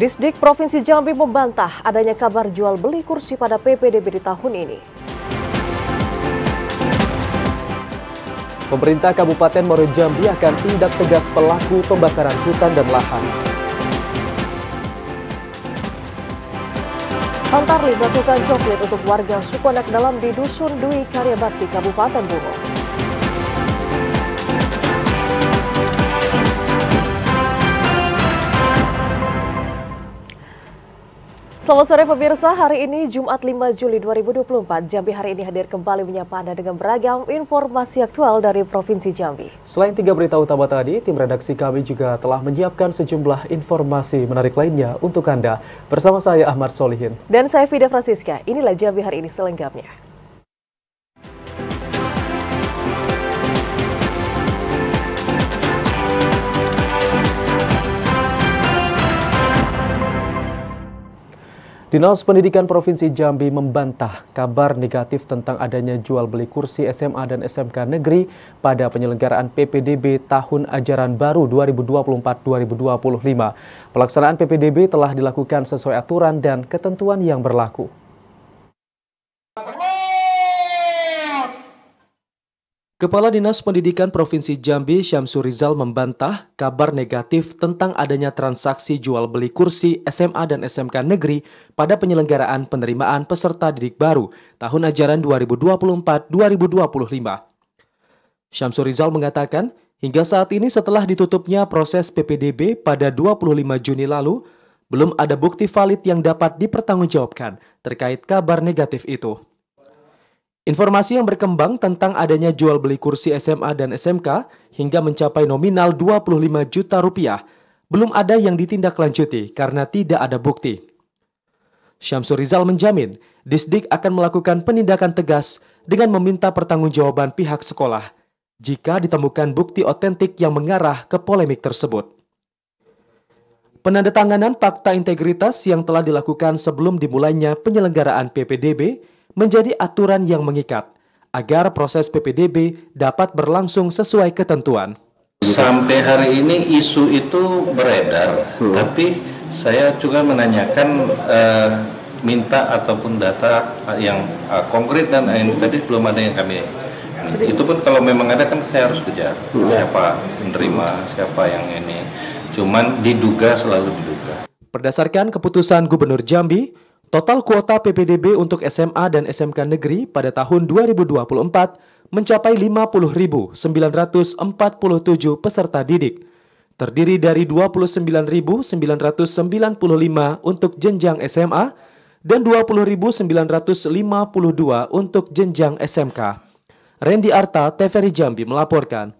Disdik Provinsi Jambi membantah adanya kabar jual beli kursi pada PPDB di tahun ini. Pemerintah Kabupaten Muaro Jambi akan tindak tegas pelaku pembakaran hutan dan lahan. Antarli melakukan coklit untuk warga suku Anak Dalam di Dusun Dwi Karyabakti, Kabupaten Bungo. Selamat sore pemirsa, hari ini Jumat 5 Juli 2024, Jambi hari ini hadir kembali menyapa Anda dengan beragam informasi aktual dari Provinsi Jambi. Selain 3 berita utama tadi, tim redaksi kami juga telah menyiapkan sejumlah informasi menarik lainnya untuk Anda. Bersama saya Ahmad Solihin. Dan saya Fida Francisca, inilah Jambi hari ini selengkapnya. Dinas Pendidikan Provinsi Jambi membantah kabar negatif tentang adanya jual beli kursi SMA dan SMK negeri pada penyelenggaraan PPDB tahun ajaran baru 2024-2025. Pelaksanaan PPDB telah dilakukan sesuai aturan dan ketentuan yang berlaku. Kepala Dinas Pendidikan Provinsi Jambi, Syamsur Rizal, membantah kabar negatif tentang adanya transaksi jual beli kursi SMA dan SMK negeri pada penyelenggaraan penerimaan peserta didik baru tahun ajaran 2024-2025. Syamsur Rizal mengatakan, hingga saat ini setelah ditutupnya proses PPDB pada 25 Juni lalu, belum ada bukti valid yang dapat dipertanggungjawabkan terkait kabar negatif itu. Informasi yang berkembang tentang adanya jual beli kursi SMA dan SMK hingga mencapai nominal 25 juta rupiah belum ada yang ditindaklanjuti karena tidak ada bukti. Syamsur Rizal menjamin Disdik akan melakukan penindakan tegas dengan meminta pertanggungjawaban pihak sekolah jika ditemukan bukti otentik yang mengarah ke polemik tersebut. Penandatanganan fakta integritas yang telah dilakukan sebelum dimulainya penyelenggaraan PPDB menjadi aturan yang mengikat agar proses PPDB dapat berlangsung sesuai ketentuan. Sampai hari ini isu itu beredar, tapi saya juga menanyakan minta ataupun data yang konkret dan yang tadi belum ada yang kami. Itu pun kalau memang ada kan saya harus kejar siapa menerima, siapa yang ini. Cuman diduga, selalu diduga. Berdasarkan keputusan Gubernur Jambi, total kuota PPDB untuk SMA dan SMK negeri pada tahun 2024 mencapai 50.947 peserta didik, terdiri dari 29.995 untuk jenjang SMA dan 20.952 untuk jenjang SMK. Randy Arta, TVRI Jambi melaporkan.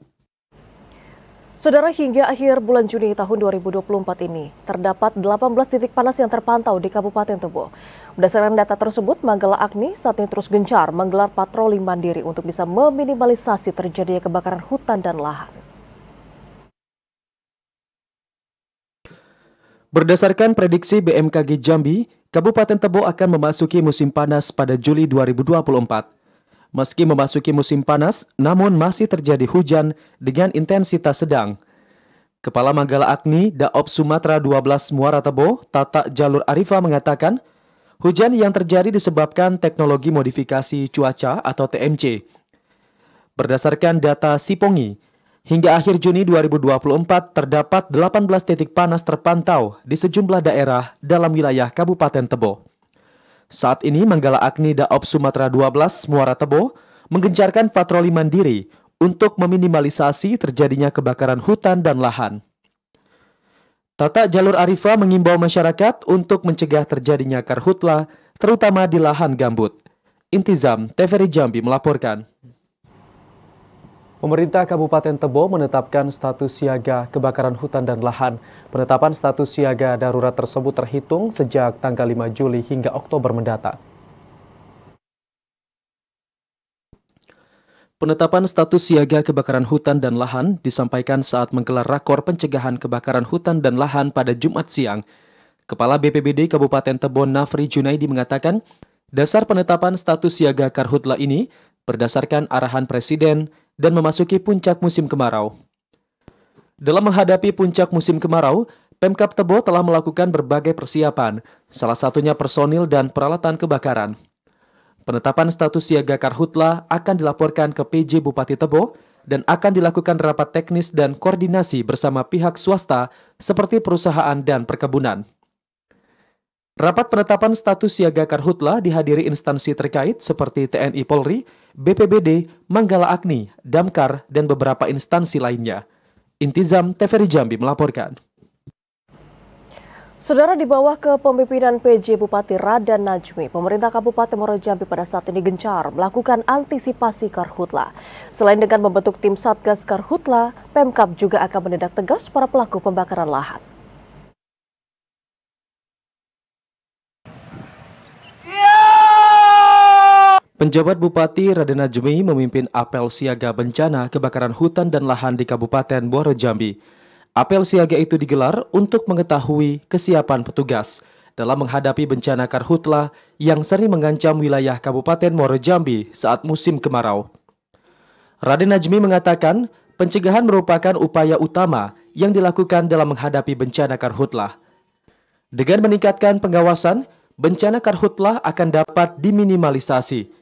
Saudara, hingga akhir bulan Juni tahun 2024 ini, terdapat 18 titik panas yang terpantau di Kabupaten Tebo. Berdasarkan data tersebut, Manggala Agni saat ini terus gencar menggelar patroli mandiri untuk bisa meminimalisasi terjadinya kebakaran hutan dan lahan. Berdasarkan prediksi BMKG Jambi, Kabupaten Tebo akan memasuki musim panas pada Juli 2024. Meski memasuki musim panas, namun masih terjadi hujan dengan intensitas sedang. Kepala Manggala Agni, Daop Sumatera 12 Muara Tebo, Tata Jalur Arifa mengatakan, hujan yang terjadi disebabkan teknologi modifikasi cuaca atau TMC. Berdasarkan data Sipongi, hingga akhir Juni 2024 terdapat 18 titik panas terpantau di sejumlah daerah dalam wilayah Kabupaten Tebo. Saat ini Manggala Agni Daop Sumatera 12 Muara Tebo menggencarkan patroli mandiri untuk meminimalisasi terjadinya kebakaran hutan dan lahan. Tata Jalur Arifa mengimbau masyarakat untuk mencegah terjadinya karhutla, terutama di lahan gambut. Intizam, TVRI Jambi melaporkan. Pemerintah Kabupaten Tebo menetapkan status siaga kebakaran hutan dan lahan. Penetapan status siaga darurat tersebut terhitung sejak tanggal 5 Juli hingga Oktober mendatang. Penetapan status siaga kebakaran hutan dan lahan disampaikan saat menggelar rakor pencegahan kebakaran hutan dan lahan pada Jumat siang. Kepala BPBD Kabupaten Tebo Nafri Junaidi mengatakan, dasar penetapan status siaga karhutla ini berdasarkan arahan Presiden dan memasuki puncak musim kemarau. Dalam menghadapi puncak musim kemarau, Pemkab Tebo telah melakukan berbagai persiapan, salah satunya personil dan peralatan kebakaran. Penetapan status siaga karhutla akan dilaporkan ke PJ Bupati Tebo dan akan dilakukan rapat teknis dan koordinasi bersama pihak swasta seperti perusahaan dan perkebunan. Rapat penetapan status siaga karhutla dihadiri instansi terkait seperti TNI Polri, BPBD, Manggala Agni, Damkar, dan beberapa instansi lainnya. Intizam TVRI Jambi melaporkan. Saudara, di bawah kepemimpinan PJ Bupati Raden Najmi, pemerintah Kabupaten Muaro Jambi pada saat ini gencar melakukan antisipasi karhutla. Selain dengan membentuk tim Satgas Karhutla, Pemkab juga akan menindak tegas para pelaku pembakaran lahan. Penjabat Bupati Raden Najmi memimpin apel siaga bencana kebakaran hutan dan lahan di Kabupaten Muaro Jambi. Apel siaga itu digelar untuk mengetahui kesiapan petugas dalam menghadapi bencana karhutla yang sering mengancam wilayah Kabupaten Muaro Jambi saat musim kemarau. Raden Najmi mengatakan pencegahan merupakan upaya utama yang dilakukan dalam menghadapi bencana karhutla. Dengan meningkatkan pengawasan, bencana karhutla akan dapat diminimalisasi.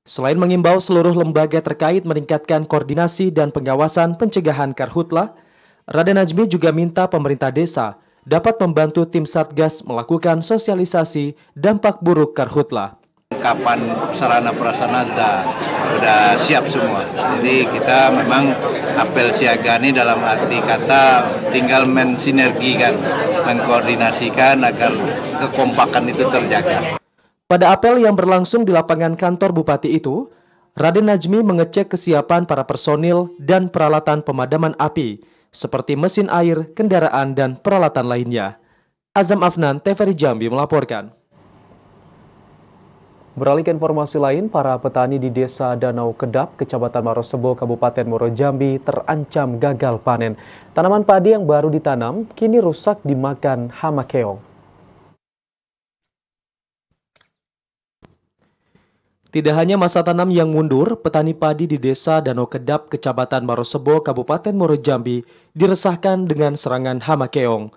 Selain mengimbau seluruh lembaga terkait meningkatkan koordinasi dan pengawasan pencegahan karhutla, Raden Najmi juga minta pemerintah desa dapat membantu tim Satgas melakukan sosialisasi dampak buruk karhutla. Kapan sarana prasarana sudah siap semua. Jadi kita memang apel siaga ini dalam arti kata tinggal mensinergikan, mengkoordinasikan agar kekompakan itu terjaga. Pada apel yang berlangsung di lapangan kantor Bupati itu, Raden Najmi mengecek kesiapan para personil dan peralatan pemadaman api, seperti mesin air, kendaraan, dan peralatan lainnya. Azam Afnan, TVRI Jambi melaporkan. Beralih ke informasi lain, para petani di Desa Danau Kedap, Kecamatan Marosebo, Kabupaten Muaro Jambi terancam gagal panen. Tanaman padi yang baru ditanam kini rusak dimakan hama keong. Tidak hanya masa tanam yang mundur, petani padi di Desa Danau Kedap, Kecamatan Marosebo, Kabupaten Muaro Jambi diresahkan dengan serangan hama keong.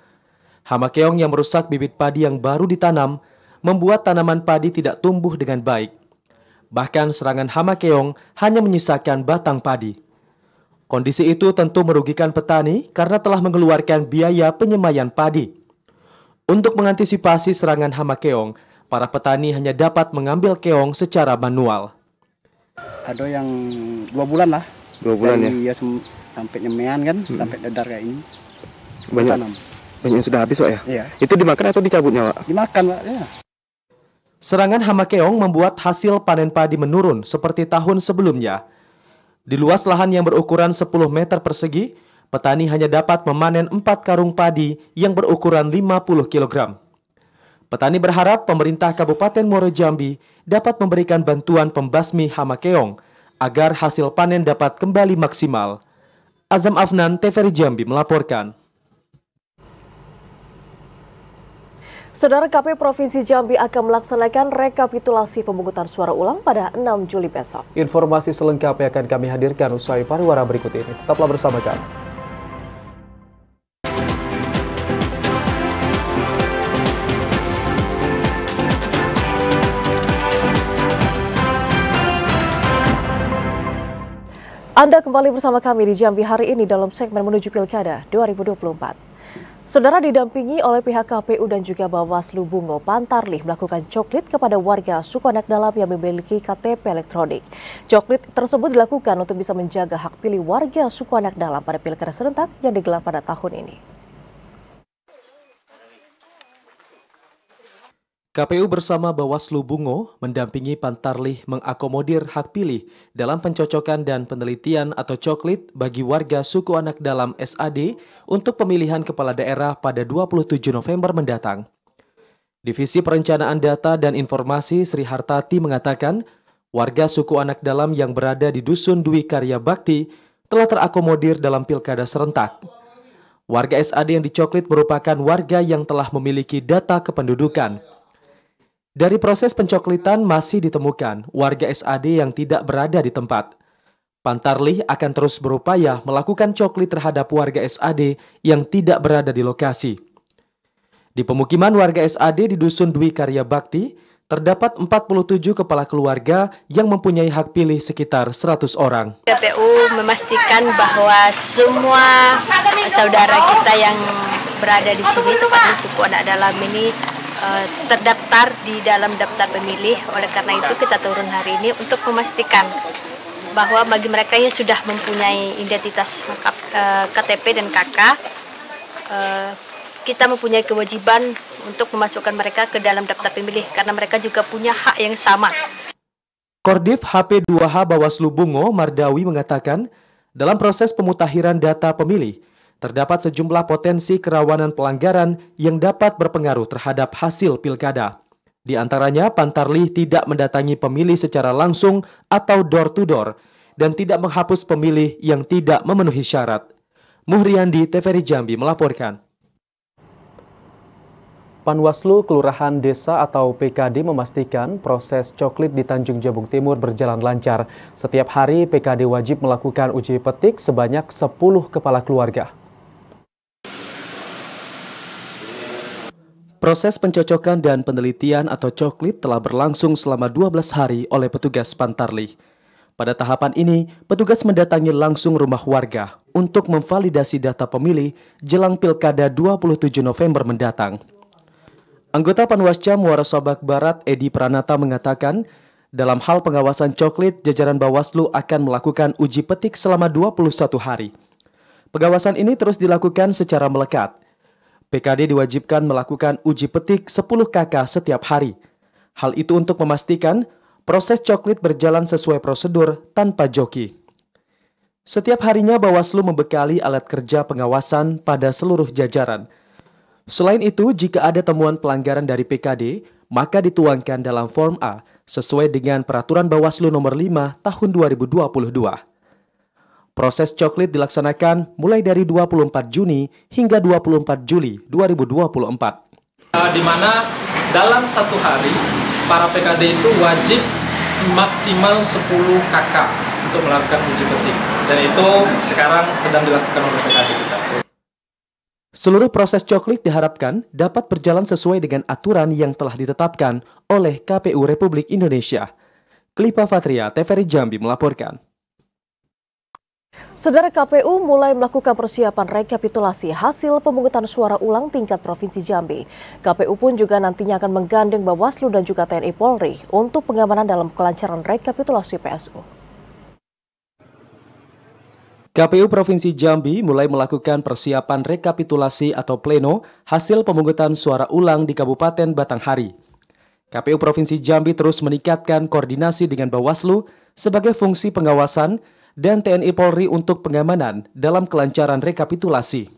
Hama keong yang merusak bibit padi yang baru ditanam membuat tanaman padi tidak tumbuh dengan baik. Bahkan serangan hama keong hanya menyisakan batang padi. Kondisi itu tentu merugikan petani karena telah mengeluarkan biaya penyemaian padi. Untuk mengantisipasi serangan hama keong, para petani hanya dapat mengambil keong secara manual. Ada yang 2 bulan lah. 2 bulan ya? Sampai nyemean kan, sampai dadar kayak ini. Banyak yang sudah habis, Pak ya? Iya. Itu dimakan atau dicabutnya, Pak? Dimakan, Pak. Ya. Serangan hama keong membuat hasil panen padi menurun seperti tahun sebelumnya. Di luas lahan yang berukuran 10 meter persegi, petani hanya dapat memanen 4 karung padi yang berukuran 50 kg. Petani berharap pemerintah Kabupaten Muaro Jambi dapat memberikan bantuan pembasmi hama keong agar hasil panen dapat kembali maksimal. Azam Afnan, TVRI Jambi melaporkan. Saudara, KPU Provinsi Jambi akan melaksanakan rekapitulasi pemungutan suara ulang pada 6 Juli besok. Informasi selengkapnya akan kami hadirkan usai pariwara berikut ini. Tetaplah bersama kami. Anda kembali bersama kami di Jambi hari ini dalam segmen menuju Pilkada 2024. Saudara, didampingi oleh pihak KPU dan juga Bawaslu Bungo, Pantarlih melakukan coklit kepada warga suku anak dalam yang memiliki KTP elektronik. Coklit tersebut dilakukan untuk bisa menjaga hak pilih warga suku anak dalam pada Pilkada serentak yang digelar pada tahun ini. KPU bersama Bawaslu Bungo mendampingi Pantarlih mengakomodir hak pilih dalam pencocokan dan penelitian atau coklit bagi warga suku anak dalam SAD untuk pemilihan kepala daerah pada 27 November mendatang. Divisi Perencanaan Data dan Informasi Sri Hartati mengatakan, warga suku anak dalam yang berada di Dusun Dwi Karya Bakti telah terakomodir dalam pilkada serentak. Warga SAD yang dicoklit merupakan warga yang telah memiliki data kependudukan. Dari proses pencoklitan masih ditemukan warga SAD yang tidak berada di tempat. Pantarlih akan terus berupaya melakukan coklit terhadap warga SAD yang tidak berada di lokasi. Di pemukiman warga SAD di Dusun Dwi Karya Bakti, terdapat 47 kepala keluarga yang mempunyai hak pilih sekitar 100 orang. KPU memastikan bahwa semua saudara kita yang berada di sini, tepatnya suku anak dalam ini, terdaftar di dalam daftar pemilih. Oleh karena itu kita turun hari ini untuk memastikan bahwa bagi mereka yang sudah mempunyai identitas KTP dan KK, kita mempunyai kewajiban untuk memasukkan mereka ke dalam daftar pemilih karena mereka juga punya hak yang sama. Kordif HP2H Bawaslu Bungo Mardawi mengatakan, dalam proses pemutakhiran data pemilih, terdapat sejumlah potensi kerawanan pelanggaran yang dapat berpengaruh terhadap hasil pilkada. Di antaranya, Pantarlih tidak mendatangi pemilih secara langsung atau door-to-door dan tidak menghapus pemilih yang tidak memenuhi syarat. Muhriandi, TVRI Jambi melaporkan. Panwaslu Kelurahan Desa atau PKD memastikan proses coklit di Tanjung Jabung Timur berjalan lancar. Setiap hari PKD wajib melakukan uji petik sebanyak 10 kepala keluarga. Proses pencocokan dan penelitian atau coklit telah berlangsung selama 12 hari oleh petugas Pantarlih. Pada tahapan ini, petugas mendatangi langsung rumah warga untuk memvalidasi data pemilih jelang Pilkada 27 November mendatang. Anggota Panwascam Muara Sabak Barat Edi Pranata mengatakan, dalam hal pengawasan coklit, jajaran Bawaslu akan melakukan uji petik selama 21 hari. Pengawasan ini terus dilakukan secara melekat. PKD diwajibkan melakukan uji petik 10 KK setiap hari. Hal itu untuk memastikan proses coklit berjalan sesuai prosedur tanpa joki. Setiap harinya Bawaslu membekali alat kerja pengawasan pada seluruh jajaran. Selain itu, jika ada temuan pelanggaran dari PKD, maka dituangkan dalam Form A sesuai dengan Peraturan Bawaslu Nomor 5 Tahun 2022. Proses coklit dilaksanakan mulai dari 24 Juni hingga 24 Juli 2024. Di mana dalam satu hari, para PKD itu wajib maksimal 10 KK untuk melakukan uji petik. Dan itu sekarang sedang dilakukan oleh PKD kita. Seluruh proses coklit diharapkan dapat berjalan sesuai dengan aturan yang telah ditetapkan oleh KPU Republik Indonesia. Klipa Fatria, TVRI Jambi melaporkan. Saudara, KPU mulai melakukan persiapan rekapitulasi hasil pemungutan suara ulang tingkat Provinsi Jambi. KPU pun juga nantinya akan menggandeng Bawaslu dan juga TNI Polri untuk pengamanan dalam kelancaran rekapitulasi PSU. KPU Provinsi Jambi mulai melakukan persiapan rekapitulasi atau pleno hasil pemungutan suara ulang di Kabupaten Batanghari. KPU Provinsi Jambi terus meningkatkan koordinasi dengan Bawaslu sebagai fungsi pengawasan dan TNI Polri untuk pengamanan dalam kelancaran rekapitulasi.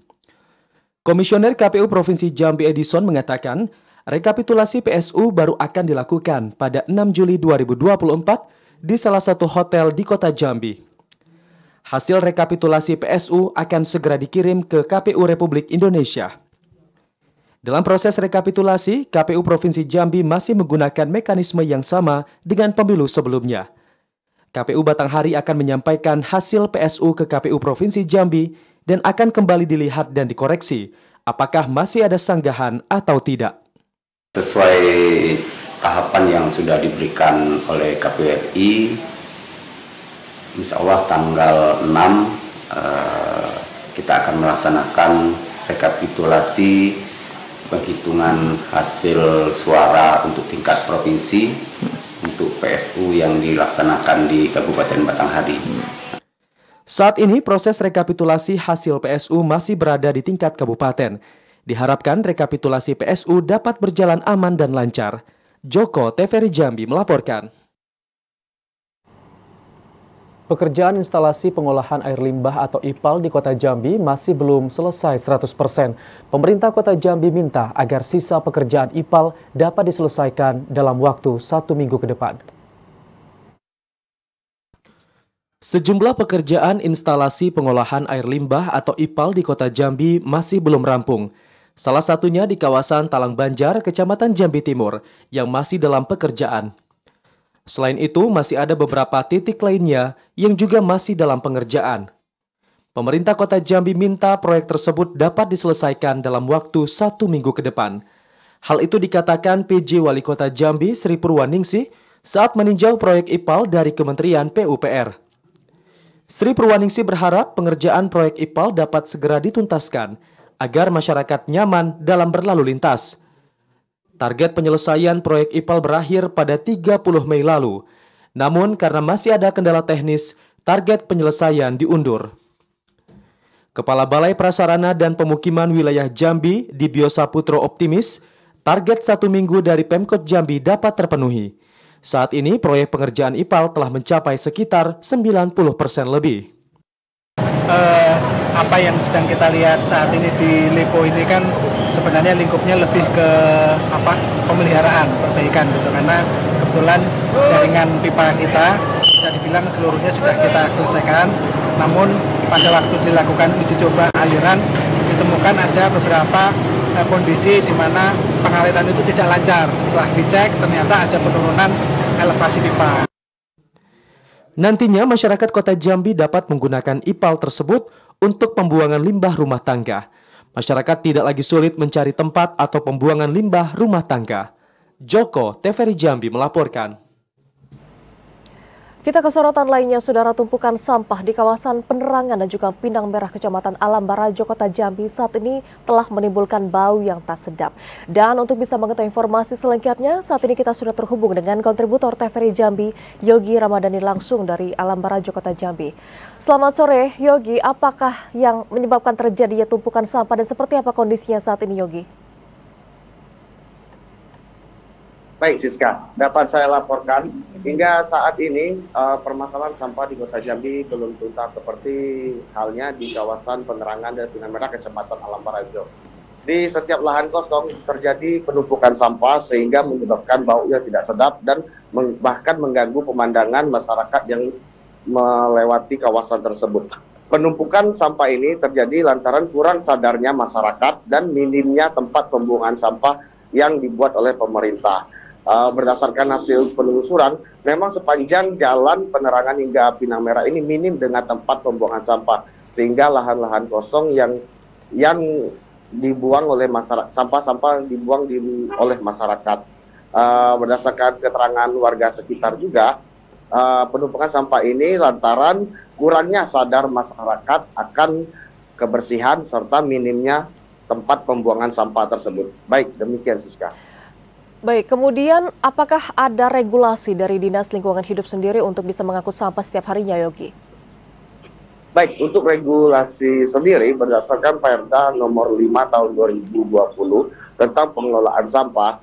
Komisioner KPU Provinsi Jambi Edison mengatakan, rekapitulasi PSU baru akan dilakukan pada 6 Juli 2024 di salah satu hotel di Kota Jambi. Hasil rekapitulasi PSU akan segera dikirim ke KPU Republik Indonesia. Dalam proses rekapitulasi, KPU Provinsi Jambi masih menggunakan mekanisme yang sama dengan pemilu sebelumnya. KPU Batanghari akan menyampaikan hasil PSU ke KPU Provinsi Jambi dan akan kembali dilihat dan dikoreksi apakah masih ada sanggahan atau tidak. Sesuai tahapan yang sudah diberikan oleh KPU RI, Insya Allah tanggal 6 kita akan melaksanakan rekapitulasi penghitungan hasil suara untuk tingkat provinsi untuk PSU yang dilaksanakan di Kabupaten Batanghari. Saat ini proses rekapitulasi hasil PSU masih berada di tingkat kabupaten. Diharapkan rekapitulasi PSU dapat berjalan aman dan lancar. Joko, TVRI Jambi melaporkan. Pekerjaan instalasi pengolahan air limbah atau IPAL di Kota Jambi masih belum selesai 100%. Pemerintah Kota Jambi minta agar sisa pekerjaan IPAL dapat diselesaikan dalam waktu 1 minggu ke depan. Sejumlah pekerjaan instalasi pengolahan air limbah atau IPAL di Kota Jambi masih belum rampung. Salah satunya di kawasan Talang Banjar, Kecamatan Jambi Timur, yang masih dalam pekerjaan. Selain itu, masih ada beberapa titik lainnya yang juga masih dalam pengerjaan. Pemerintah Kota Jambi minta proyek tersebut dapat diselesaikan dalam waktu 1 minggu ke depan. Hal itu dikatakan PJ Wali Kota Jambi Sri Purwaningsih saat meninjau proyek IPAL dari Kementerian PUPR. Sri Purwaningsih berharap pengerjaan proyek IPAL dapat segera dituntaskan agar masyarakat nyaman dalam berlalu lintas. Target penyelesaian proyek IPAL berakhir pada 30 Mei lalu. Namun karena masih ada kendala teknis, target penyelesaian diundur. Kepala Balai Prasarana dan Pemukiman Wilayah Jambi, Dibyo Saputro optimis, target 1 minggu dari Pemkot Jambi dapat terpenuhi. Saat ini proyek pengerjaan IPAL telah mencapai sekitar 90% lebih. Apa yang sedang kita lihat saat ini di Lipo ini kan sebenarnya lingkupnya lebih ke pemeliharaan, perbaikan gitu, karena kebetulan jaringan pipa kita bisa dibilang seluruhnya sudah kita selesaikan, namun pada waktu dilakukan uji coba aliran ditemukan ada beberapa kondisi di mana pengaliran itu tidak lancar. Setelah dicek ternyata ada penurunan elevasi pipa. Nantinya masyarakat Kota Jambi dapat menggunakan IPAL tersebut untuk pembuangan limbah rumah tangga. Masyarakat tidak lagi sulit mencari tempat atau pembuangan limbah rumah tangga. Joko, TVRI Jambi melaporkan. Kita ke sorotan lainnya, saudara. Tumpukan sampah di kawasan Penerangan dan juga Pinang Merah, Kecamatan Alam Barajo, Kota Jambi saat ini telah menimbulkan bau yang tak sedap. Dan untuk bisa mengetahui informasi selengkapnya, saat ini kita sudah terhubung dengan kontributor TVRI Jambi, Yogi Ramadhani langsung dari Alam Barajo, Kota Jambi. Selamat sore, Yogi. Apakah yang menyebabkan terjadinya tumpukan sampah dan seperti apa kondisinya saat ini, Yogi? Baik, Siska, dapat saya laporkan hingga saat ini permasalahan sampah di Kota Jambi belum tuntas seperti halnya di kawasan Penerangan dan Pinang Merah, Kecamatan Alam Barajo. Di setiap lahan kosong terjadi penumpukan sampah sehingga menyebabkan bau yang tidak sedap dan bahkan mengganggu pemandangan masyarakat yang melewati kawasan tersebut. Penumpukan sampah ini terjadi lantaran kurang sadarnya masyarakat dan minimnya tempat pembuangan sampah yang dibuat oleh pemerintah. Berdasarkan hasil penelusuran, memang sepanjang jalan Penerangan hingga Pinang Merah ini minim dengan tempat pembuangan sampah, sehingga lahan-lahan kosong yang dibuang oleh masyarakat, sampah-sampah dibuang oleh masyarakat. Berdasarkan keterangan warga sekitar juga, penumpukan sampah ini lantaran kurangnya sadar masyarakat akan kebersihan serta minimnya tempat pembuangan sampah tersebut. Baik, demikian Siska. Baik, kemudian apakah ada regulasi dari Dinas Lingkungan Hidup sendiri untuk bisa mengangkut sampah setiap harinya, Yogi? Baik, untuk regulasi sendiri berdasarkan Perda nomor 5 tahun 2020 tentang pengelolaan sampah,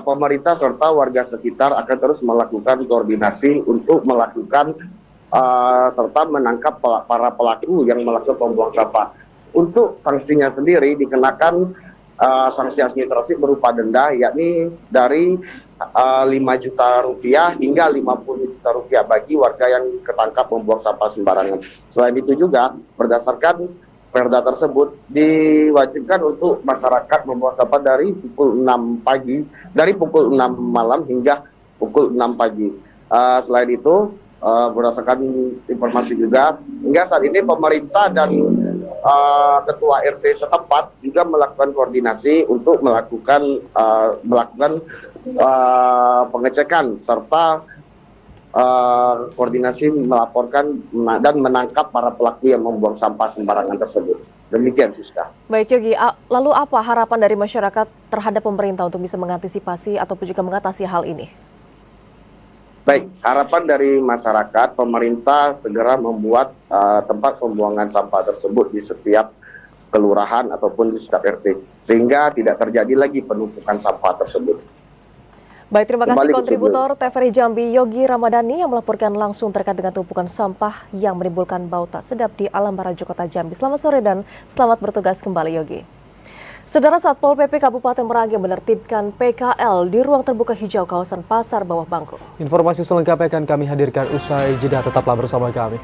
pemerintah serta warga sekitar akan terus melakukan koordinasi untuk melakukan serta menangkap para pelaku yang melakukan pembuang sampah. Untuk sanksinya sendiri dikenakan sanksi administrasi berupa denda, yakni dari 5 juta rupiah hingga 50 juta rupiah bagi warga yang ketangkap membuang sampah sembarangan. Selain itu juga berdasarkan Perda tersebut diwajibkan untuk masyarakat membuang sampah dari pukul 6 pagi, dari pukul 6 malam hingga pukul 6 pagi. Selain itu berdasarkan informasi juga hingga saat ini pemerintah dan ketua RT setempat juga melakukan koordinasi untuk melakukan pengecekan serta koordinasi melaporkan dan menangkap para pelaku yang membuang sampah sembarangan tersebut. Demikian Siska. Baik Yogi, lalu apa harapan dari masyarakat terhadap pemerintah untuk bisa mengantisipasi ataupun juga mengatasi hal ini? Baik, harapan dari masyarakat, pemerintah segera membuat tempat pembuangan sampah tersebut di setiap kelurahan ataupun di setiap RT, sehingga tidak terjadi lagi penumpukan sampah tersebut. Baik, terima kasih kontributor TVRI Jambi Yogi Ramadhani yang melaporkan langsung terkait dengan tumpukan sampah yang menimbulkan bau tak sedap di Alam Barajo, Kota Jambi. Selamat sore dan selamat bertugas kembali, Yogi. Saudara, Satpol PP Kabupaten Merangin menertibkan PKL di ruang terbuka hijau kawasan Pasar Bawah Bangku. Informasi selengkapnya akan kami hadirkan usai jeda, tetaplah bersama kami.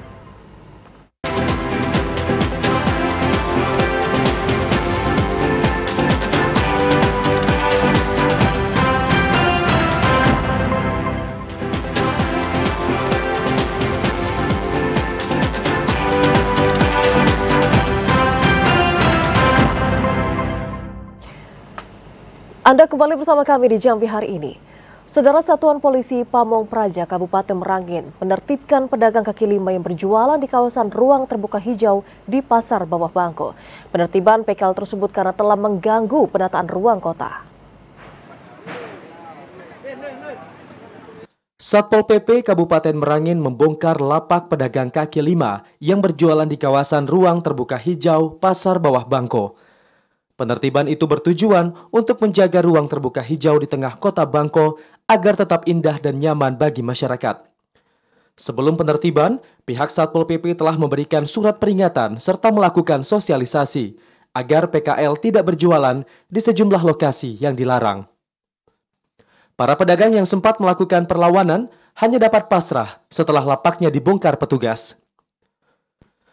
Anda kembali bersama kami di Jambi hari ini. Saudara, Satuan Polisi Pamong Praja Kabupaten Merangin menertibkan pedagang kaki lima yang berjualan di kawasan ruang terbuka hijau di Pasar Bawah Bangko. Penertiban PKL tersebut karena telah mengganggu penataan ruang kota. Satpol PP Kabupaten Merangin membongkar lapak pedagang kaki lima yang berjualan di kawasan ruang terbuka hijau Pasar Bawah Bangko. Penertiban itu bertujuan untuk menjaga ruang terbuka hijau di tengah kota Bangko agar tetap indah dan nyaman bagi masyarakat. Sebelum penertiban, pihak Satpol PP telah memberikan surat peringatan serta melakukan sosialisasi agar PKL tidak berjualan di sejumlah lokasi yang dilarang. Para pedagang yang sempat melakukan perlawanan hanya dapat pasrah setelah lapaknya dibongkar petugas.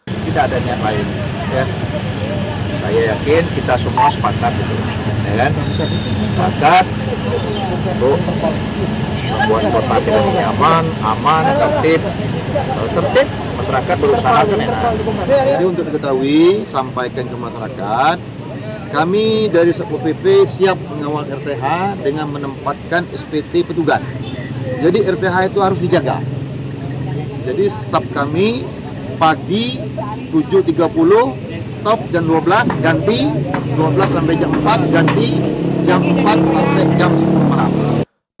Tidak ada niat lain, ya. Saya yakin kita semua sepakat, ya kan? Sepakat untuk membuat kota kita nyaman, aman, tertib. Kalau tertib, masyarakat berusaha kan enak. Jadi untuk diketahui, sampaikan ke masyarakat, kami dari Satpol PP siap mengawal RTH dengan menempatkan SPT petugas. Jadi RTH itu harus dijaga. Jadi staf kami pagi 7.30, stop jam 12, ganti 12 sampai jam 4, ganti jam 4 sampai jam 10 malam.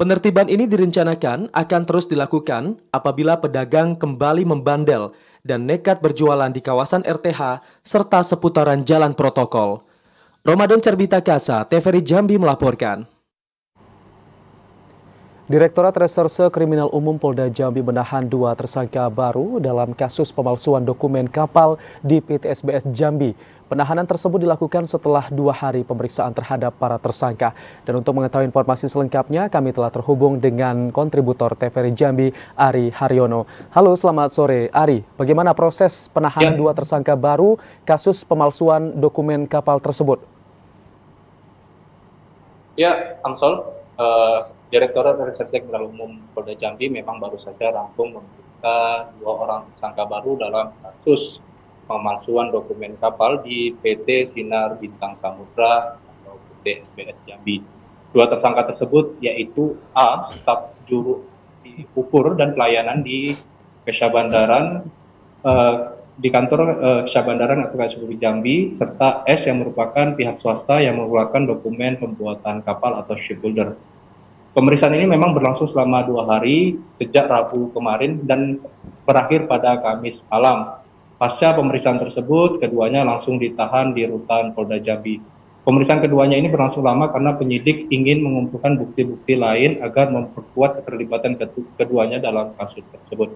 Penertiban ini direncanakan akan terus dilakukan apabila pedagang kembali membandel dan nekat berjualan di kawasan RTH serta seputaran jalan protokol. Ramadan Cerbita Kasa, TVRI Jambi melaporkan. Direktorat Reserse Kriminal Umum Polda Jambi menahan 2 tersangka baru dalam kasus pemalsuan dokumen kapal di PT SBS Jambi. Penahanan tersebut dilakukan setelah 2 hari pemeriksaan terhadap para tersangka. Dan untuk mengetahui informasi selengkapnya, kami telah terhubung dengan kontributor TVRI Jambi, Ari Haryono. Halo, selamat sore. Ari, bagaimana proses penahanan 2 tersangka baru kasus pemalsuan dokumen kapal tersebut? Ya, Amsol, Direktorat Reserse Kriminal Umum Polda Jambi memang baru saja rampung membuka 2 orang tersangka baru dalam kasus pemalsuan dokumen kapal di PT Sinar Bintang Samudra atau PT SBS Jambi. 2 tersangka tersebut yaitu A, staf juru ukur dan pelayanan di Kesyabandaran di kantor Kesyabandaran atau KSUP Jambi, serta S yang merupakan pihak swasta yang mengeluarkan dokumen pembuatan kapal atau shipbuilder. Pemeriksaan ini memang berlangsung selama 2 hari sejak Rabu kemarin dan berakhir pada Kamis malam. Pasca pemeriksaan tersebut, keduanya langsung ditahan di rutan Polda Jambi. Pemeriksaan keduanya ini berlangsung lama karena penyidik ingin mengumpulkan bukti-bukti lain agar memperkuat keterlibatan keduanya dalam kasus tersebut.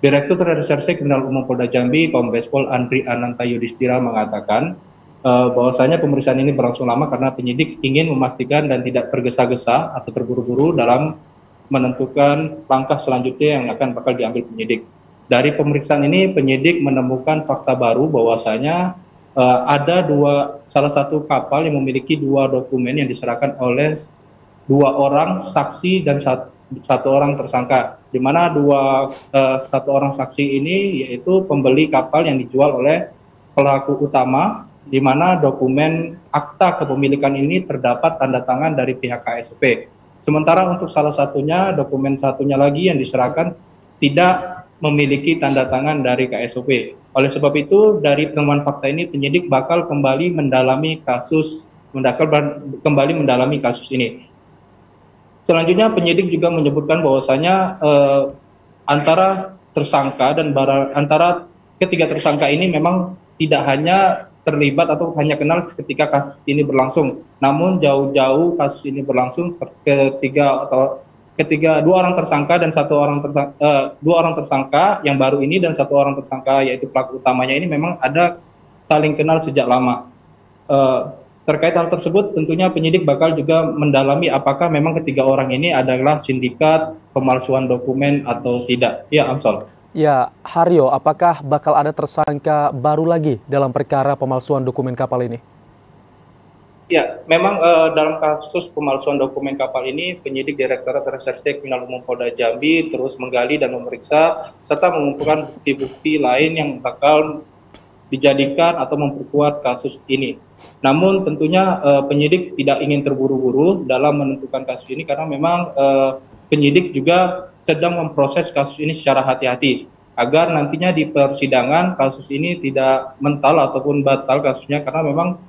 Direktur Reserse Kriminal Umum Polda Jambi, Kombes Pol Andri Ananta Yudhistira mengatakan bahwasanya pemeriksaan ini berlangsung lama karena penyidik ingin memastikan dan tidak tergesa-gesa atau terburu-buru dalam menentukan langkah selanjutnya yang akan bakal diambil penyidik. Dari pemeriksaan ini, penyidik menemukan fakta baru bahwasanya ada salah satu kapal yang memiliki 2 dokumen yang diserahkan oleh 2 orang saksi dan 1 orang tersangka, di mana 1 orang saksi ini yaitu pembeli kapal yang dijual oleh pelaku utama, di mana dokumen akta kepemilikan ini terdapat tanda tangan dari pihak KSUP. Sementara untuk salah satunya, dokumen satunya lagi yang diserahkan tidak memiliki tanda tangan dari KSUP. Oleh sebab itu, dari penemuan fakta ini penyidik bakal kembali mendalami kasus ini. Selanjutnya, penyidik juga menyebutkan bahwasanya antara ketiga tersangka ini memang tidak hanya terlibat atau hanya kenal ketika kasus ini berlangsung, namun jauh-jauh kasus ini berlangsung ketiga 2 orang tersangka dan 2 orang tersangka yang baru ini dan 1 orang tersangka yaitu pelaku utamanya ini memang ada saling kenal sejak lama. Terkait hal tersebut, tentunya penyidik bakal juga mendalami apakah memang ketiga orang ini adalah sindikat pemalsuan dokumen atau tidak. Ya, Amsol. Ya, Haryo, apakah bakal ada tersangka baru lagi dalam perkara pemalsuan dokumen kapal ini? Ya, memang dalam kasus pemalsuan dokumen kapal ini, penyidik Direktorat Reserse Kriminal Umum Polda Jambi terus menggali dan memeriksa serta mengumpulkan bukti-bukti lain yang bakal dijadikan atau memperkuat kasus ini. Namun tentunya penyidik tidak ingin terburu-buru dalam menentukan kasus ini karena memang penyidik juga sedang memproses kasus ini secara hati-hati agar nantinya di persidangan kasus ini tidak mental ataupun batal kasusnya, karena memang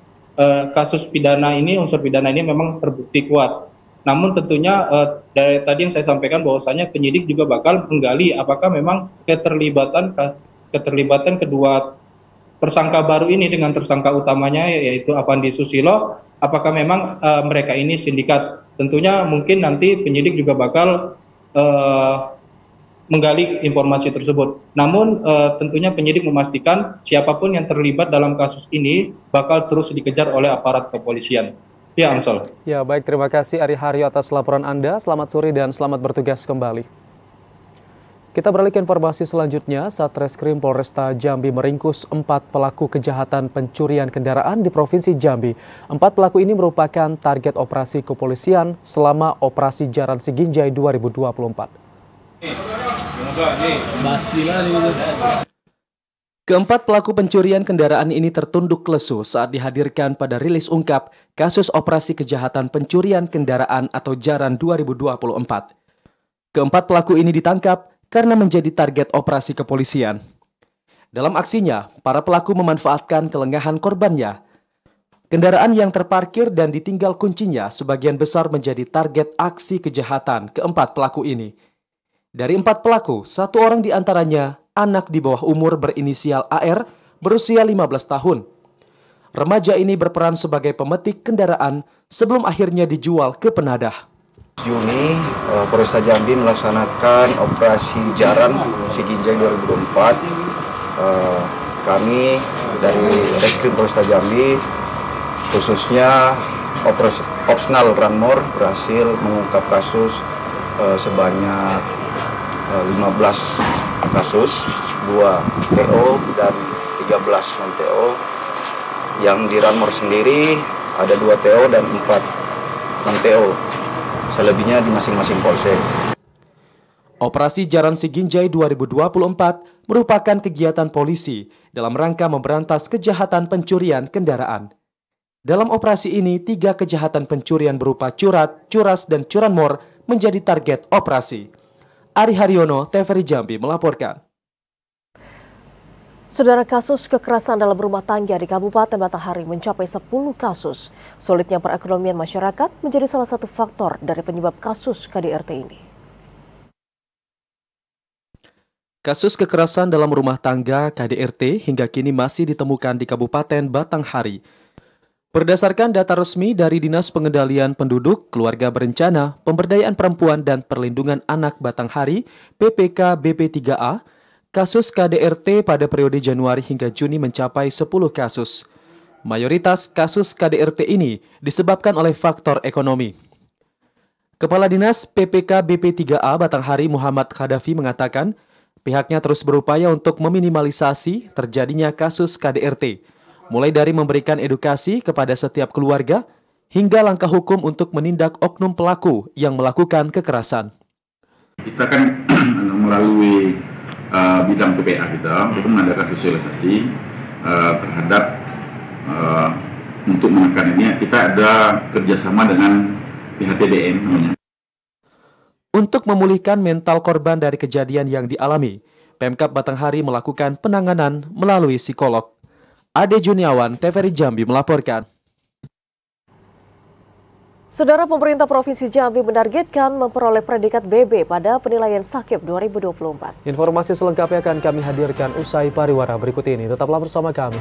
kasus pidana ini, unsur pidana ini memang terbukti kuat. Namun tentunya dari tadi yang saya sampaikan bahwasanya penyidik juga bakal menggali apakah memang keterlibatan kedua tersangka baru ini dengan tersangka utamanya yaitu Avandi Susilo, apakah memang mereka ini sindikat. Tentunya mungkin nanti penyidik juga bakal menggali informasi tersebut. Namun tentunya penyidik memastikan siapapun yang terlibat dalam kasus ini bakal terus dikejar oleh aparat kepolisian. Ya, Amsal. Ya, baik, terima kasih Ari Haryo atas laporan Anda. Selamat sore dan selamat bertugas kembali. Kita beralih ke informasi selanjutnya. Satreskrim Polresta Jambi meringkus 4 pelaku kejahatan pencurian kendaraan di Provinsi Jambi. 4 pelaku ini merupakan target operasi kepolisian selama Operasi Jaran Siginjai 2024. Keempat pelaku pencurian kendaraan ini tertunduk lesu saat dihadirkan pada rilis ungkap kasus operasi kejahatan pencurian kendaraan atau Jaran 2024. Keempat pelaku ini ditangkap karena menjadi target operasi kepolisian. Dalam aksinya, para pelaku memanfaatkan kelengahan korbannya. Kendaraan yang terparkir dan ditinggal kuncinya sebagian besar menjadi target aksi kejahatan keempat pelaku ini. Dari 4 pelaku, 1 orang diantaranya anak di bawah umur berinisial AR berusia 15 tahun. Remaja ini berperan sebagai pemetik kendaraan sebelum akhirnya dijual ke penadah. Juni, Polresta Jambi melaksanakan operasi Jaran Siginjai 2024. Kami dari Reskrim Polresta Jambi, khususnya Opsnal Ranmor, berhasil mengungkap kasus sebanyak 15 kasus, 2 TO dan 13 non-TO. Yang di Ranmor sendiri ada 2 TO dan 4 non-TO. Selebihnya di masing-masing polsek. Operasi Jaran Siginjai 2024 merupakan kegiatan polisi dalam rangka memberantas kejahatan pencurian kendaraan. Dalam operasi ini, 3 kejahatan pencurian berupa curat, curas, dan curanmor menjadi target operasi. Ari Haryono, TVRI Jambi melaporkan. Saudara, kasus kekerasan dalam rumah tangga di Kabupaten Batanghari mencapai 10 kasus. Sulitnya perekonomian masyarakat menjadi salah satu faktor dari penyebab kasus KDRT ini. Kasus kekerasan dalam rumah tangga KDRT hingga kini masih ditemukan di Kabupaten Batanghari. Berdasarkan data resmi dari Dinas Pengendalian Penduduk, Keluarga Berencana, Pemberdayaan Perempuan dan Perlindungan Anak Batanghari, PPK BP3A, kasus KDRT pada periode Januari hingga Juni mencapai 10 kasus. Mayoritas kasus KDRT ini disebabkan oleh faktor ekonomi. Kepala Dinas PPK BP3A Batanghari Muhammad Khadafi mengatakan, pihaknya terus berupaya untuk meminimalisasi terjadinya kasus KDRT, mulai dari memberikan edukasi kepada setiap keluarga, hingga langkah hukum untuk menindak oknum pelaku yang melakukan kekerasan. Kita kan melalui bidang PPA kita itu mengadakan sosialisasi terhadap untuk menekan ini. Kita ada kerjasama dengan pihak TDM namanya. Untuk memulihkan mental korban dari kejadian yang dialami, Pemkab Batanghari melakukan penanganan melalui psikolog. Ade Juniawan, TVRI Jambi melaporkan. Saudara, pemerintah Provinsi Jambi menargetkan memperoleh predikat BB pada penilaian Sakip 2024. Informasi selengkapnya akan kami hadirkan usai pariwara berikut ini. Tetaplah bersama kami.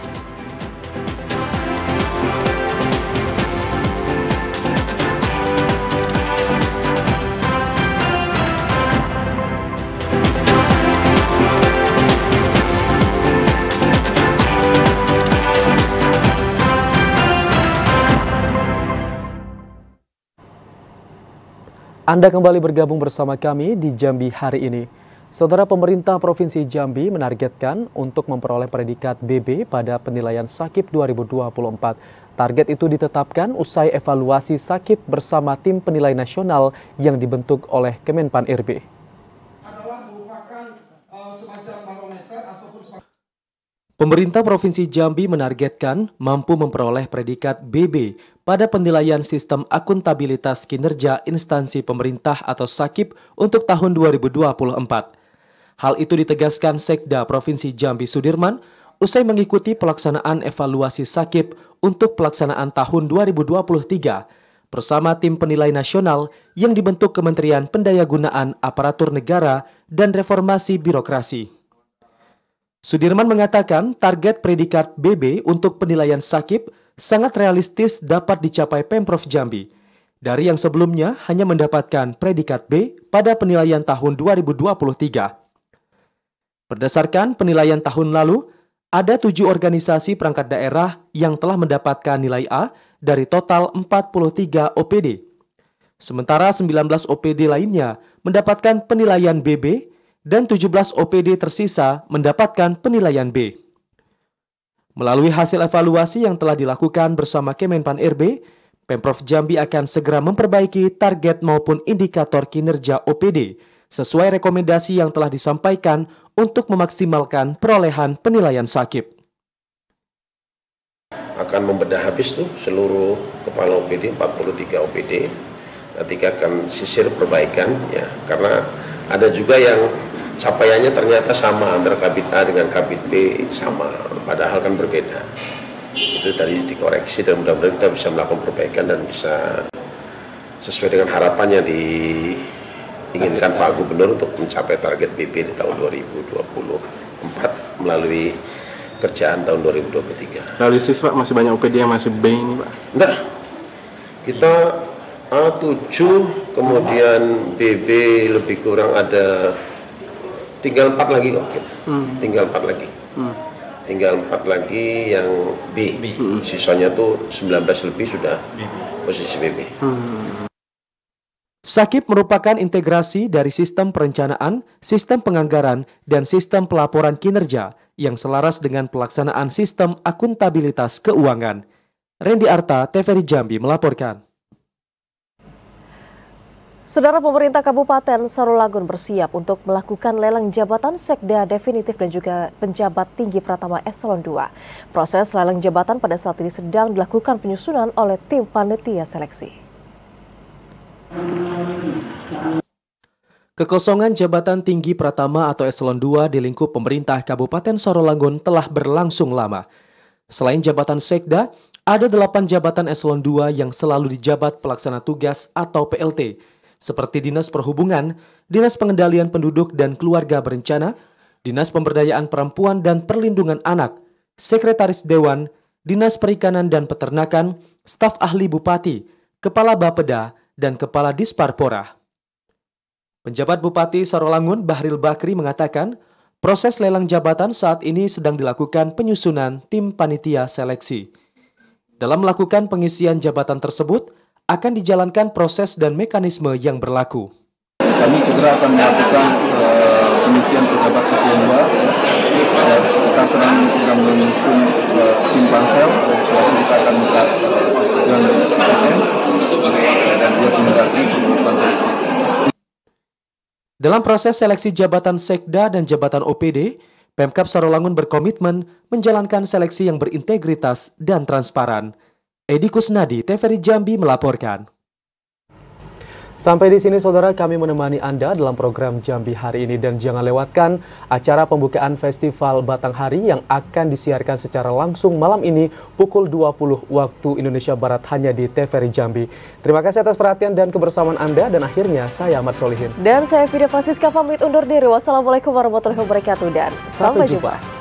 Anda kembali bergabung bersama kami di Jambi hari ini. Saudara, pemerintah Provinsi Jambi menargetkan untuk memperoleh predikat BB pada penilaian Sakip 2024. Target itu ditetapkan usai evaluasi Sakip bersama tim penilai nasional yang dibentuk oleh Kemenpan RB. Pemerintah Provinsi Jambi menargetkan mampu memperoleh predikat BB pada penilaian sistem akuntabilitas kinerja instansi pemerintah atau SAKIP untuk tahun 2024. Hal itu ditegaskan Sekda Provinsi Jambi Sudirman usai mengikuti pelaksanaan evaluasi SAKIP untuk pelaksanaan tahun 2023 bersama tim penilai nasional yang dibentuk Kementerian Pendayagunaan Aparatur Negara dan Reformasi Birokrasi. Sudirman mengatakan target predikat BB untuk penilaian SAKIP sangat realistis dapat dicapai Pemprov Jambi, dari yang sebelumnya hanya mendapatkan predikat B pada penilaian tahun 2023. Berdasarkan penilaian tahun lalu, ada 7 organisasi perangkat daerah yang telah mendapatkan nilai A dari total 43 OPD. Sementara 19 OPD lainnya mendapatkan penilaian BB dan 17 OPD tersisa mendapatkan penilaian B. Melalui hasil evaluasi yang telah dilakukan bersama Kemenpan RB, Pemprov Jambi akan segera memperbaiki target maupun indikator kinerja OPD sesuai rekomendasi yang telah disampaikan untuk memaksimalkan perolehan penilaian SAKIP. Akan membedah habis tuh seluruh kepala OPD, 43 OPD. Nanti akan sisir perbaikan ya, karena ada juga yang capaiannya ternyata sama antara Kabit A dengan Kabit B sama, padahal kan berbeda. Itu tadi dikoreksi dan mudah-mudahan kita bisa melakukan perbaikan dan bisa sesuai dengan harapannya diinginkan Pak Gubernur untuk mencapai target BB di tahun 2024 melalui kerjaan tahun 2023. Realistis Pak, masih banyak OPD yang masih B ini Pak? Enggak, kita A7 kemudian BB lebih kurang ada tinggal 4 lagi kok. Tinggal 4 lagi. Tinggal 4 lagi yang B. Sisanya tuh 19 lebih sudah posisi BB. SAKIP merupakan integrasi dari sistem perencanaan, sistem penganggaran, dan sistem pelaporan kinerja yang selaras dengan pelaksanaan sistem akuntabilitas keuangan. Randy Arta, TVRI Jambi melaporkan. Saudara, pemerintah Kabupaten Sarolangun bersiap untuk melakukan lelang jabatan sekda definitif dan juga penjabat tinggi Pratama Eselon 2. Proses lelang jabatan pada saat ini sedang dilakukan penyusunan oleh tim panitia seleksi. Kekosongan jabatan tinggi Pratama atau Eselon 2 di lingkup pemerintah Kabupaten Sarolangun telah berlangsung lama. Selain jabatan sekda, ada 8 jabatan Eselon 2 yang selalu dijabat pelaksana tugas atau PLT, seperti Dinas Perhubungan, Dinas Pengendalian Penduduk dan Keluarga Berencana, Dinas Pemberdayaan Perempuan dan Perlindungan Anak, Sekretaris Dewan, Dinas Perikanan dan Peternakan, Staf Ahli Bupati, Kepala Bapeda, dan Kepala Disparpora. Penjabat Bupati Sarolangun Bahril Bakri mengatakan, proses lelang jabatan saat ini sedang dilakukan penyusunan tim panitia seleksi. Dalam melakukan pengisian jabatan tersebut, akan dijalankan proses dan mekanisme yang berlaku. Kami segera akan melakukan pengisian pejabat Eselon 2. Kita sedang menyusun tim pansel dan setelah itu kita akan minta persetujuan ASN dan 2 tim lagi untuk melakukan seleksi. Dalam proses seleksi jabatan sekda dan jabatan OPD, Pemkab Sarolangun berkomitmen menjalankan seleksi yang berintegritas dan transparan. Edi Kusnadi, TVRI Jambi melaporkan. Sampai di sini saudara, kami menemani Anda dalam program Jambi hari ini, dan jangan lewatkan acara pembukaan Festival Batanghari yang akan disiarkan secara langsung malam ini pukul 20 waktu Indonesia Barat hanya di TVRI Jambi. Terima kasih atas perhatian dan kebersamaan Anda, dan akhirnya saya Ahmad Solihin. Dan saya Fida Fasiska pamit undur diri. Wassalamualaikum warahmatullahi wabarakatuh dan sampai jumpa.